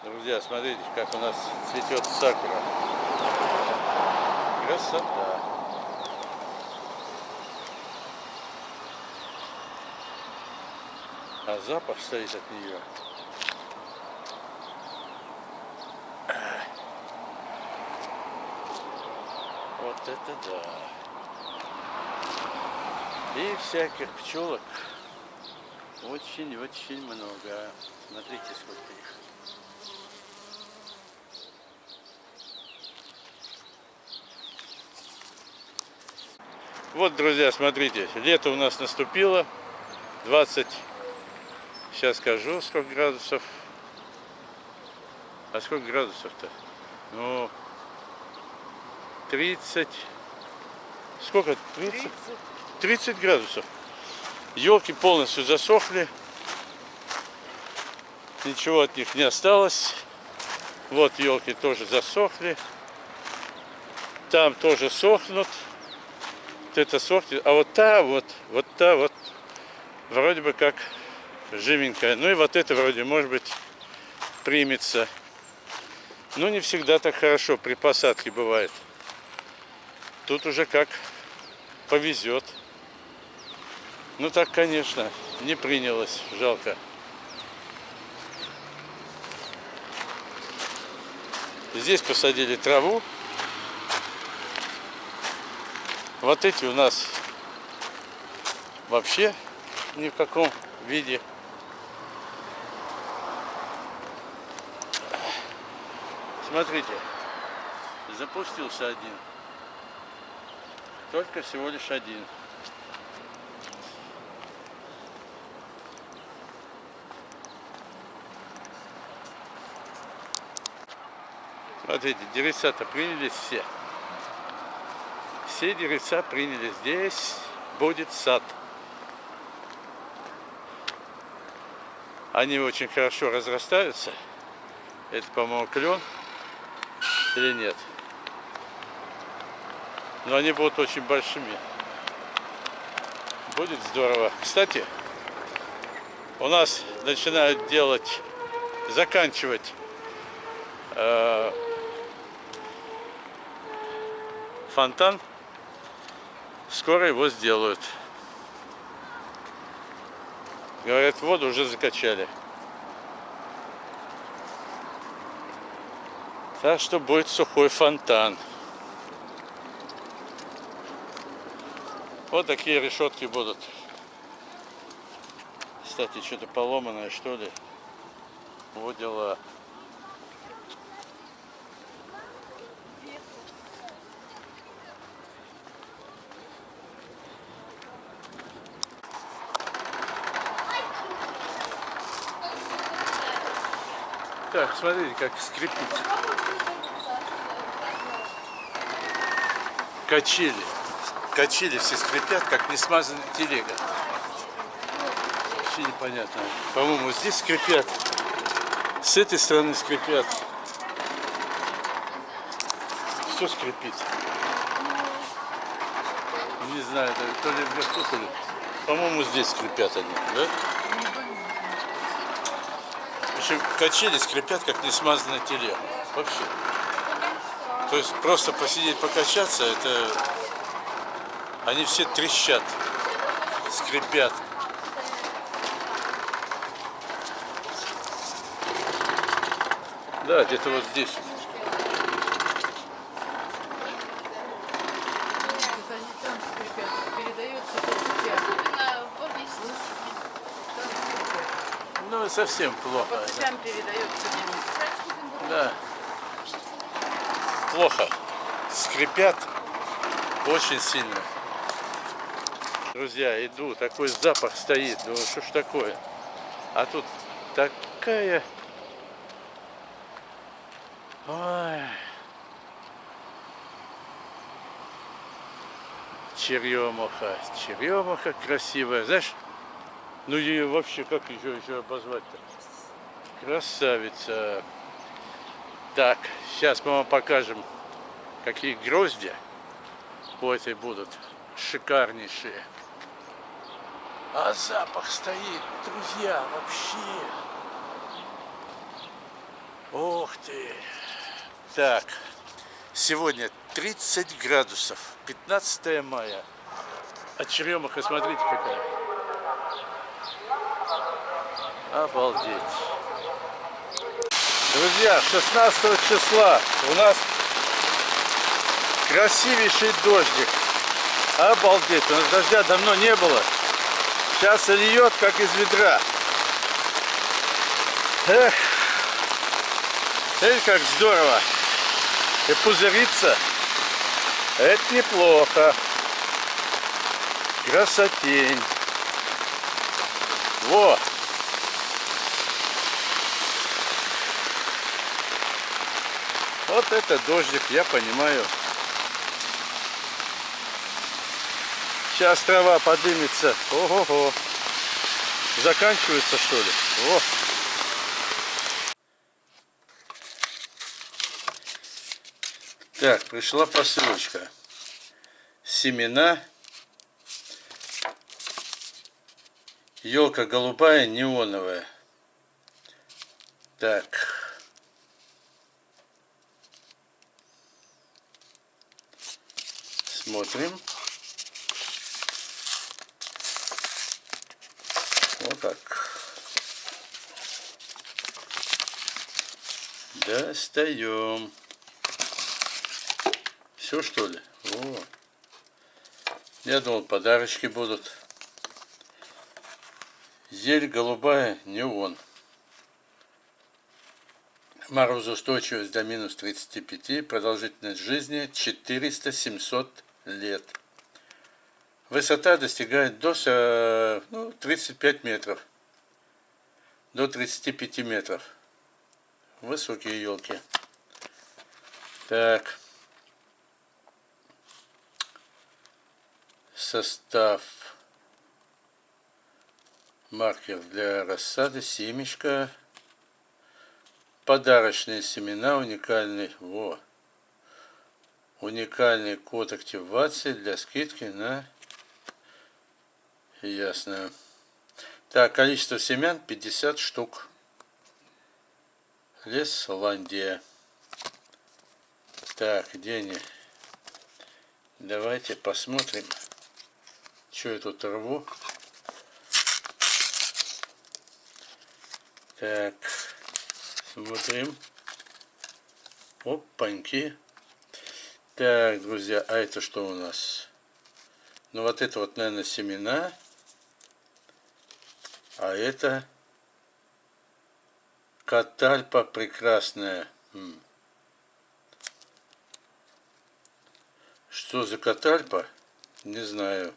Друзья, смотрите, как у нас цветет сакура. Красота. А запах стоит от нее. Вот это да. И всяких пчелок очень-очень много. Смотрите, сколько их. Вот, друзья, смотрите, лето у нас наступило. 20, сейчас скажу, сколько градусов. А сколько градусов-то? Ну, 30. Сколько? 30 градусов. Елки полностью засохли. Ничего от них не осталось. Вот елки тоже засохли. Там тоже сохнут. Вот это сохнет. А вот та вот вроде бы как живенькая. Ну и вот это вроде, может быть, примется. Но не всегда так хорошо при посадке бывает. Тут уже как повезет. Ну так, конечно, не принялось. Жалко. Здесь посадили траву. Вот эти у нас вообще ни в каком виде. Смотрите, запустился один. Только всего лишь один. Смотрите, деревца-то принялись все. Все деревца приняли. Здесь будет сад. Они очень хорошо разрастаются. Это, по-моему, клен или нет. Но они будут очень большими. Будет здорово. Кстати, у нас начинают делать, заканчивать фонтан. Скоро его сделают. Говорят, воду уже закачали. Так что будет сухой фонтан. Вот такие решетки будут. Кстати, что-то поломанное, что ли. Вот дела. Так, смотрите, как скрипит. Качели. Качели все скрипят, как несмазанная телега. Вообще непонятно. По-моему, здесь скрипят. С этой стороны скрипят. Что скрипит? Не знаю, то ли вверху, то ли. По-моему, здесь скрипят они, да? В общем, качели скрипят, как несмазанная телега. Вообще. То есть просто посидеть, покачаться, это... Они все трещат, скрипят. Да, где-то вот здесь. Ну, совсем плохо. По цепям передается. Да. Плохо. Скрипят очень сильно. Друзья, иду, такой запах стоит. Думаю, что ж такое? А тут такая... Ой. Черемуха. Черемуха красивая. Знаешь, ну ее вообще, как еще обозвать-то? Красавица. Так, сейчас мы вам покажем, какие гроздья у этой будут. Шикарнейшие. А запах стоит, друзья, вообще. Ох ты. Так, сегодня 30 градусов, 15 мая. А черемуха, смотрите какая. Обалдеть. Друзья, 16 числа у нас красивейший дождик. Обалдеть, у нас дождя давно не было. Сейчас льет, как из ведра. Эх, эх, как здорово. И пузыриться. Это неплохо. Красотень. Во. Вот это дождик, я понимаю. Сейчас трава подымется. Ого-го. Заканчивается, что ли? О. Так, пришла посылочка. Семена. Елка голубая, неоновая. Так. Смотрим. Вот так. Достаем. Все, что ли? О. Я думал, подарочки будут. Зелень голубая, неон. Морозоустойчивость до минус 35. Продолжительность жизни 400-700 лет. Высота достигает до 35 метров. До 35 метров. Высокие елки. Так. Состав. Маркер для рассады, семечко. Подарочные семена, уникальный. Во. Уникальный код активации для скидки на... Ясно. Так, количество семян 50 штук. Лесландия. Так, где они? Давайте посмотрим, что я тут рву. Так, смотрим. Опаньки. Так, друзья, а это что у нас? Ну, вот это вот, наверное, семена. А это катальпа прекрасная. Что за катальпа? Не знаю.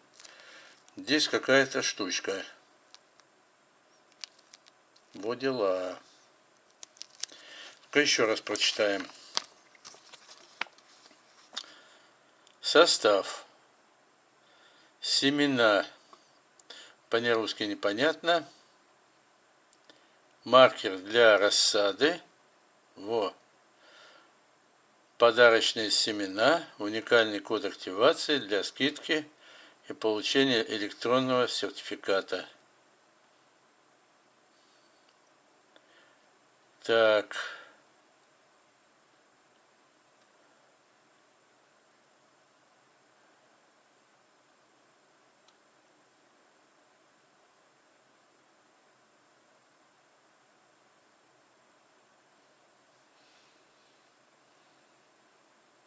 Здесь какая-то штучка. Вот дела. Еще раз прочитаем. Состав. Семена. По-нерусски непонятно. Маркер для рассады. Во. Подарочные семена. Уникальный код активации для скидки и получения электронного сертификата. Так.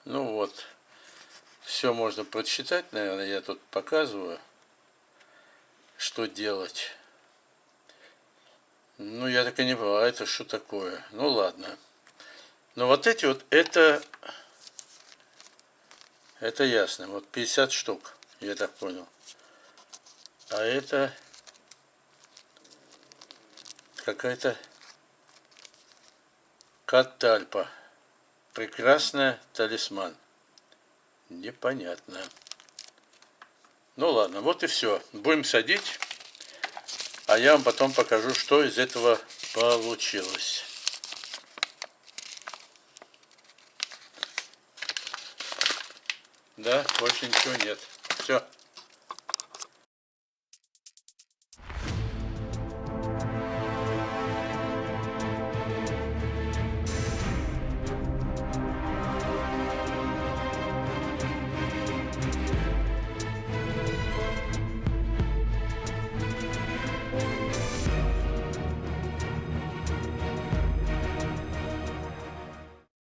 Ну вот, все можно прочитать, наверное, я тут показываю, что делать. Ну, я так и не понимаю, это что такое? Ну, ладно. Но вот эти вот, это ясно. Вот 50 штук, я так понял. А это какая-то катальпа. Прекрасная, талисман. Непонятно. Ну ладно, вот и все. Будем садить. А я вам потом покажу, что из этого получилось. Да, больше ничего нет. Все.